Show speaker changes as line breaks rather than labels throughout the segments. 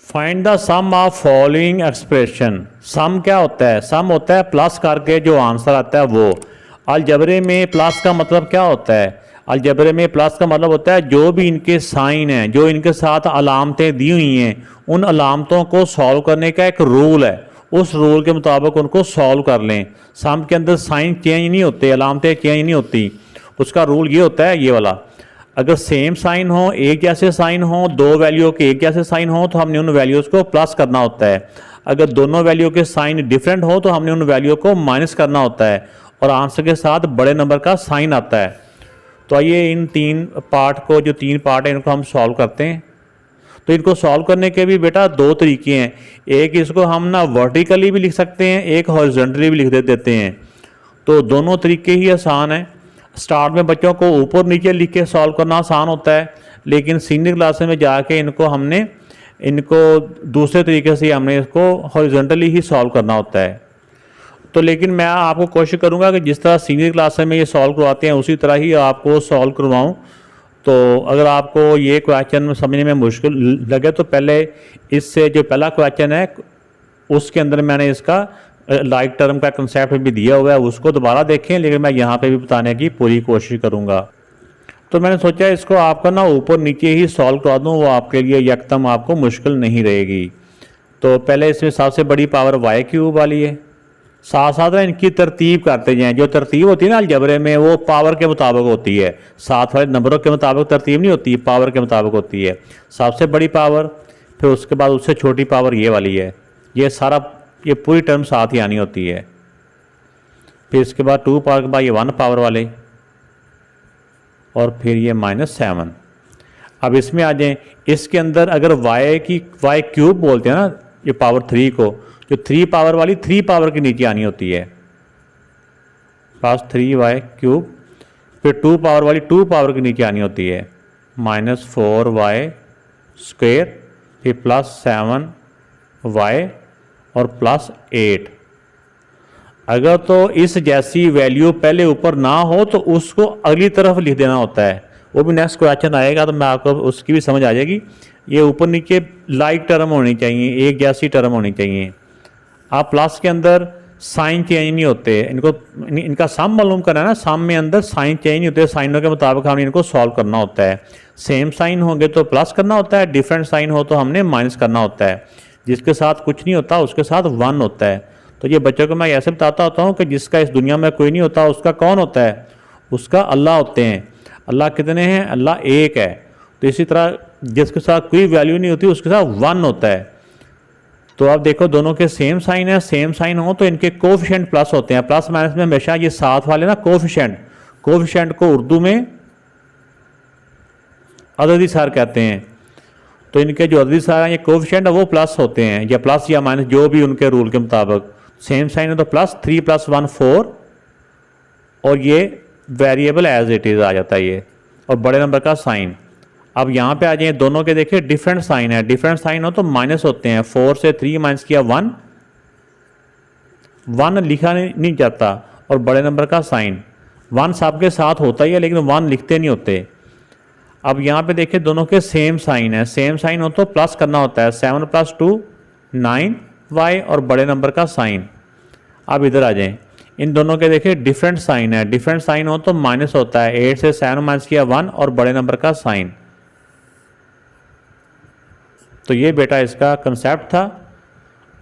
Find the sum of following expression. Sum क्या होता है? सम होता है प्लस करके जो आंसर आता है वो। अलजबरे में प्लस का मतलब क्या होता है? अलजबरे में प्लस का मतलब होता है जो भी इनके साइन हैं, जो इनके साथ अलामतें दी हुई हैं, उन अलामतों को सॉल्व करने का एक रूल है, उस रूल के मुताबिक उनको सॉल्व कर लें। सम के अंदर साइन चेंज नहीं होते, अलामतें चेंज नहीं होती। उसका रूल ये होता है, ये वाला, अगर सेम साइन हो, एक जैसे साइन हो, दो वैल्यू के एक जैसे साइन हो तो हमने उन वैल्यूज़ को प्लस करना होता है। अगर दोनों वैल्यू के साइन डिफरेंट हो तो हमने उन वैल्यू को माइनस करना होता है और आंसर के साथ बड़े नंबर का साइन आता है। तो आइए इन तीन पार्ट को, जो तीन पार्ट हैं, इनको हम सॉल्व करते हैं। तो इनको सॉल्व करने के भी बेटा दो तरीके हैं। एक इसको हम ना वर्टिकली भी लिख सकते हैं, एक हॉरिजॉन्टली भी लिख देते हैं। तो दोनों तरीके ही आसान हैं। स्टार्ट में बच्चों को ऊपर नीचे लिख के सॉल्व करना आसान होता है, लेकिन सीनियर क्लासेस में जाके इनको दूसरे तरीके से हमने इसको हॉरिजॉन्टली ही सॉल्व करना होता है। तो लेकिन मैं आपको कोशिश करूंगा कि जिस तरह सीनियर क्लासेस में ये सॉल्व करवाते हैं उसी तरह ही आपको सॉल्व करवाऊं। तो अगर आपको ये क्वेश्चन समझने में मुश्किल लगे तो पहले इससे जो पहला क्वेश्चन है उसके अंदर मैंने इसका लाइक टर्म का कंसेप्ट भी दिया हुआ है, उसको दोबारा देखें, लेकिन मैं यहाँ पे भी बताने की पूरी कोशिश करूँगा। तो मैंने सोचा इसको आपका ना ऊपर नीचे ही सॉल्व करवा दूँ, वो आपके लिए यकदम आपको मुश्किल नहीं रहेगी। तो पहले इसमें सबसे बड़ी पावर वाई क्यूब वाली है, साथ साथ में इनकी तरतीब करते जाएँ। जो तरतीब होती है ना अलजबरे में, वो पावर के मुताबिक होती है, साथ वाले नंबरों के मुताबिक तरतीब नहीं होती, पावर के मुताबिक होती है। सबसे बड़ी पावर, फिर उसके बाद उससे छोटी पावर ये वाली है। ये पूरी टर्म साथ ही आनी होती है। फिर इसके बाद 2 पावर के बाद ये 1 पावर वाले, और फिर ये -7। अब इसमें आ जाएं, इसके अंदर अगर वाई क्यूब बोलते हैं ना ये पावर 3 को, जो 3 पावर वाली 3 पावर के नीचे आनी होती है, पास 3y क्यूब, फिर 2 पावर वाली 2 पावर के नीचे आनी होती है, -4y स्क्वेयर, फिर +7y और +8। अगर तो इस जैसी वैल्यू पहले ऊपर ना हो तो उसको अगली तरफ लिख देना होता है। वो भी नेक्स्ट क्वेश्चन आएगा तो मैं आपको उसकी भी समझ आ जाएगी। ये ऊपर नीचे लाइक टर्म होनी चाहिए, एक जैसी टर्म होनी चाहिए। आप प्लस के अंदर साइन चेंज नहीं होते, इनका सम मालूम करना है ना, सम में अंदर साइन चेंज नहीं होते, साइनों के मुताबिक हमने इनको सॉल्व करना होता है। सेम साइन होंगे तो प्लस करना होता है, डिफरेंट साइन हो तो हमने माइनस करना होता है। जिसके साथ कुछ नहीं होता उसके साथ 1 होता है। तो ये बच्चों को मैं ऐसे बताता होता हूँ कि जिसका इस दुनिया में कोई नहीं होता उसका कौन होता है? उसका अल्लाह होते हैं। अल्लाह कितने हैं? अल्लाह एक है। तो इसी तरह जिसके साथ कोई वैल्यू नहीं होती उसके साथ 1 होता है। तो आप देखो दोनों के सेम साइन है, सेम साइन हो तो इनके कोफिशिएंट प्लस होते हैं। प्लस माइनस में हमेशा ये साथ वाले ना कोफिशिएंट को उर्दू में अददी सार कहते हैं। तो इनके जो अददी सार हैं ये कोफिशिएंट है वो प्लस होते हैं, या प्लस या माइनस जो भी उनके रूल के मुताबिक। सेम साइन है तो +3 + 1 4, और ये वेरिएबल एज इट इज़ आ जाता है ये, और बड़े नंबर का साइन। अब यहाँ पे आ जाए, दोनों के देखिए डिफरेंट साइन है। डिफरेंट साइन हो तो माइनस होते हैं। 4 से 3 माइनस किया 1 लिखा नहीं जाता, और बड़े नंबर का साइन 1 सबके साथ होता ही है लेकिन 1 लिखते नहीं होते। अब यहाँ पे देखिए दोनों के सेम साइन है, सेम साइन हो तो प्लस करना होता है। 7 + 2 9y, और बड़े नंबर का साइन। अब इधर आ जाएं, इन दोनों के देखिए डिफरेंट साइन है। डिफरेंट साइन हो तो माइनस होता है। 8 से 7 माइनस किया 1, और बड़े नंबर का साइन। तो ये बेटा इसका कंसेप्ट था।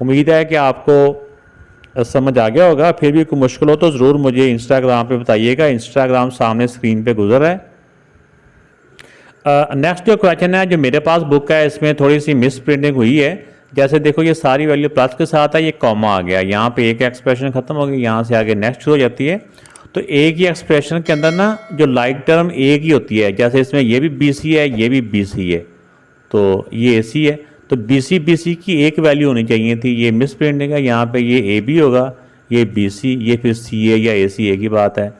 उम्मीद है कि आपको समझ आ गया होगा। फिर भी कोई मुश्किल हो तो ज़रूर मुझे इंस्टाग्राम पे बताइएगा। इंस्टाग्राम सामने स्क्रीन पे गुजर है। नेक्स्ट जो क्वेश्चन है, जो मेरे पास बुक है, इसमें थोड़ी सी मिस प्रिंटिंग हुई है। जैसे देखो ये सारी वैल्यू प्लस के साथ है, ये कॉमा आ गया, यहाँ पे एक एक्सप्रेशन खत्म हो गई, यहाँ से आगे नेक्स्ट शुरू हो जाती है। तो एक ही एक्सप्रेशन के अंदर ना जो लाइक टर्म एक ही होती है। जैसे इसमें ये भी BC है, ये भी BC है, तो ये AC है। तो BC की एक वैल्यू होनी चाहिए थी, ये मिस प्रिंटिंग है। यहाँ पे ये AB होगा, ये BC, ये फिर CA या AC, एक ही बात है।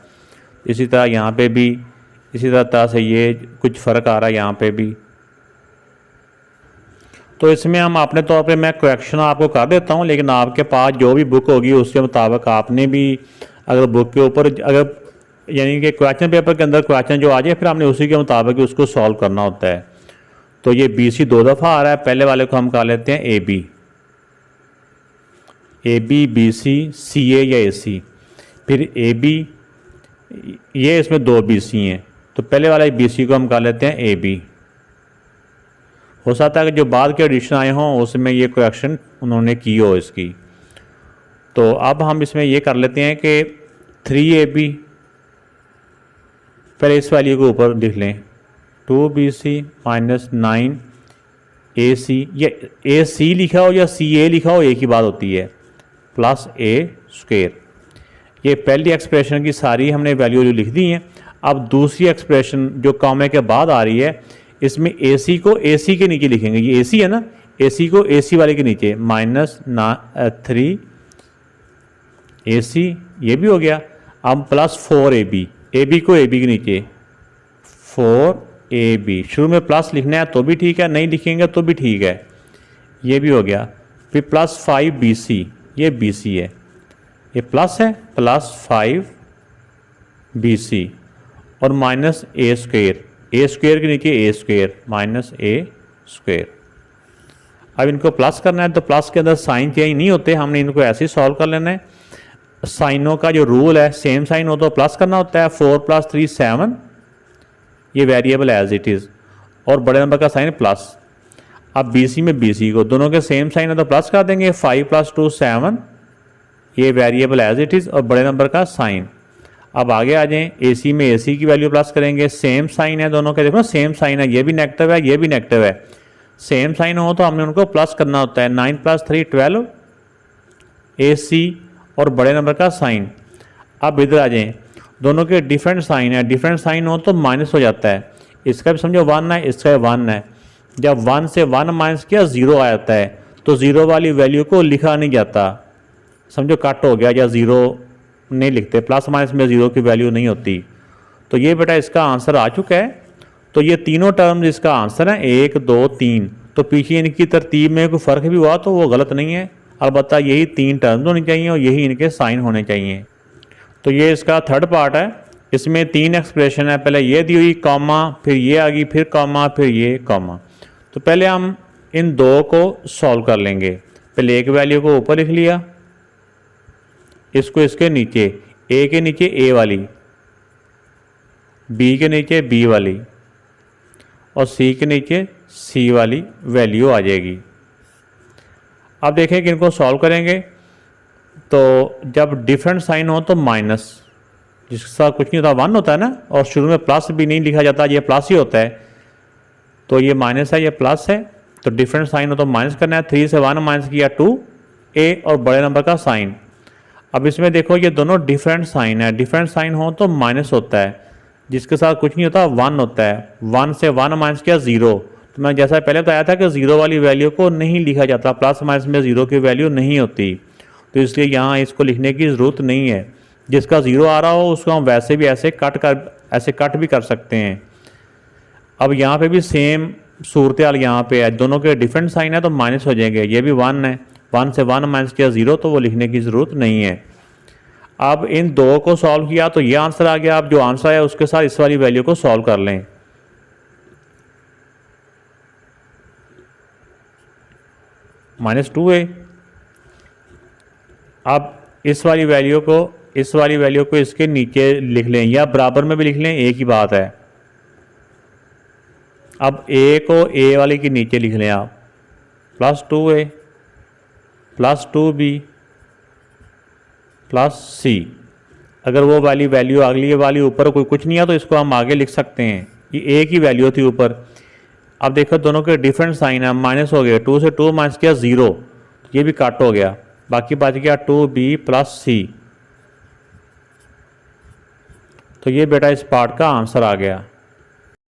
इसी तरह यहाँ पे भी इसी तरह से ये कुछ फ़र्क आ रहा है यहाँ पे भी। तो इसमें हम अपने तौर पे मैं करेक्शन आपको कर देता हूँ, लेकिन आपके पास जो भी बुक होगी उसके मुताबिक आपने भी, अगर बुक के ऊपर अगर यानी कि क्वेश्चन पेपर के अंदर क्वेश्चन जो आ जाए फिर आपने उसी के मुताबिक उसको सॉल्व करना होता है। तो ये बी सी 2 दफ़ा आ रहा है, पहले वाले को हम कहा लेते हैं ए बी, बी सी, सी ए या ए सी। फिर ए बी, ये इसमें 2 बी सी हैं, तो पहले वाले बी सी को हम कहा लेते हैं ए बी। हो सकता है कि जो बाद के एडिशन आए हों उसमें ये करेक्शन उन्होंने की हो इसकी। तो अब हम इसमें ये कर लेते हैं कि 3AB, पहले इस वैल्यू को ऊपर लिख लें, 2BC माइनस 9AC, ये AC लिखा हो या CA लिखा हो एक ही बात होती है, प्लस A²। ये पहली एक्सप्रेशन की सारी हमने वैल्यू लिख दी हैं। अब दूसरी एक्सप्रेशन जो कॉमे के बाद आ रही है, इसमें AC को AC के नीचे लिखेंगे, ये AC है ना, AC को AC वाले के नीचे माइनस 3AC, ये भी हो गया। अब प्लस 4AB, AB को AB के नीचे 4AB, शुरू में प्लस लिखना है तो भी ठीक है, नहीं लिखेंगे तो भी ठीक है, ये भी हो गया। फिर प्लस 5BC, ये BC है, ये प्लस है, प्लस 5BC और माइनस A² के नीचे A² माइनस A²। अब इनको प्लस करना है तो प्लस के अंदर साइन चेंज नहीं होते, हमने इनको ऐसे ही सॉल्व कर लेना है। साइनों का जो रूल है, सेम साइन हो तो प्लस करना होता है। 4 + 3 7, ये वेरिएबल एज इट इज़, और बड़े नंबर का साइन प्लस। अब BC में BC को, दोनों के सेम साइन है तो प्लस कर देंगे। 5 + 2 7, ये वेरिएबल एज इट इज़ और बड़े नंबर का साइन। अब आगे आ जाएं, AC में AC की वैल्यू प्लस करेंगे, सेम साइन है दोनों के, देखो सेम साइन है, ये भी नेगेटिव है, ये भी नेगेटिव है। सेम साइन हो तो हमने उनको प्लस करना होता है। 9 + 3 12, AC और बड़े नंबर का साइन। अब इधर आ जाएं, दोनों के डिफरेंट साइन है, डिफरेंट साइन हो तो माइनस हो जाता है। इसका भी समझो 1 है, इसका 1 है। जब 1 से 1 माइनस किया 0 आ जाता है, तो 0 वाली वैल्यू को लिखा नहीं जाता, समझो कट हो गया, या 0 नहीं लिखते, प्लस माइनस में 0 की वैल्यू नहीं होती। तो ये बेटा इसका आंसर आ चुका है। तो ये तीनों टर्म्स इसका आंसर है, 1 2 3। तो पीछे इनकी तरतीब में कोई फ़र्क भी हुआ तो वो गलत नहीं है, अलबत्ता यही 3 टर्म्स होनी चाहिए और यही इनके साइन होने चाहिए। तो ये इसका थर्ड पार्ट है, इसमें 3 एक्सप्रेशन है, पहले ये दी हुई कॉमा, फिर ये आ गई, फिर कॉमा, फिर ये कॉमा। तो पहले हम इन 2 को सॉल्व कर लेंगे। पहले एक वैल्यू को ऊपर लिख लिया, इसको इसके नीचे, A के नीचे A वाली, B के नीचे B वाली और C के नीचे C वाली वैल्यू आ जाएगी। अब देखें कि इनको सॉल्व करेंगे तो जब डिफरेंट साइन हो तो माइनस, जिसका कुछ नहीं होता 1 होता है ना, और शुरू में प्लस भी नहीं लिखा जाता, ये प्लस ही होता है। तो ये माइनस है, ये प्लस है, तो डिफरेंट साइन हो तो माइनस करना है। 3 से 1 माइनस किया 2A और बड़े नंबर का साइन। अब इसमें देखो ये दोनों डिफरेंट साइन है, डिफरेंट साइन हो तो माइनस होता है, जिसके साथ कुछ नहीं होता 1 होता है। 1 से 1 माइनस किया 0, तो मैं जैसा पहले बताया था कि 0 वाली वैल्यू को नहीं लिखा जाता, प्लस माइनस में 0 की वैल्यू नहीं होती, तो इसलिए यहाँ इसको लिखने की ज़रूरत नहीं है। जिसका 0 आ रहा हो उसको हम वैसे भी ऐसे कट भी कर सकते हैं। अब यहाँ पे भी सेम सूरत हाल यहाँ पे है, दोनों के डिफरेंट साइन है तो माइनस हो जाएंगे। ये भी 1 है, 1 से 1 माइनस किया 0, तो वो लिखने की ज़रूरत नहीं है। अब इन 2 को सॉल्व किया तो ये आंसर आ गया। अब जो आंसर है उसके साथ इस वाली वैल्यू को सॉल्व कर लें। -2A। अब इस वाली वैल्यू को इसके नीचे लिख लें या बराबर में भी लिख लें, एक ही बात है। अब A को A वाली के नीचे लिख लें आप, +2A +2B +C। अगर वो वाली वैल्यू अगली वाली ऊपर कोई कुछ नहीं है तो इसको हम आगे लिख सकते हैं, ये A की वैल्यू थी ऊपर। अब देखो दोनों के डिफरेंट साइन है, माइनस हो गया, 2 से 2 माइनस किया 0, ये भी कट हो गया, बाकी बच गया 2B +C। तो ये बेटा इस पार्ट का आंसर आ गया।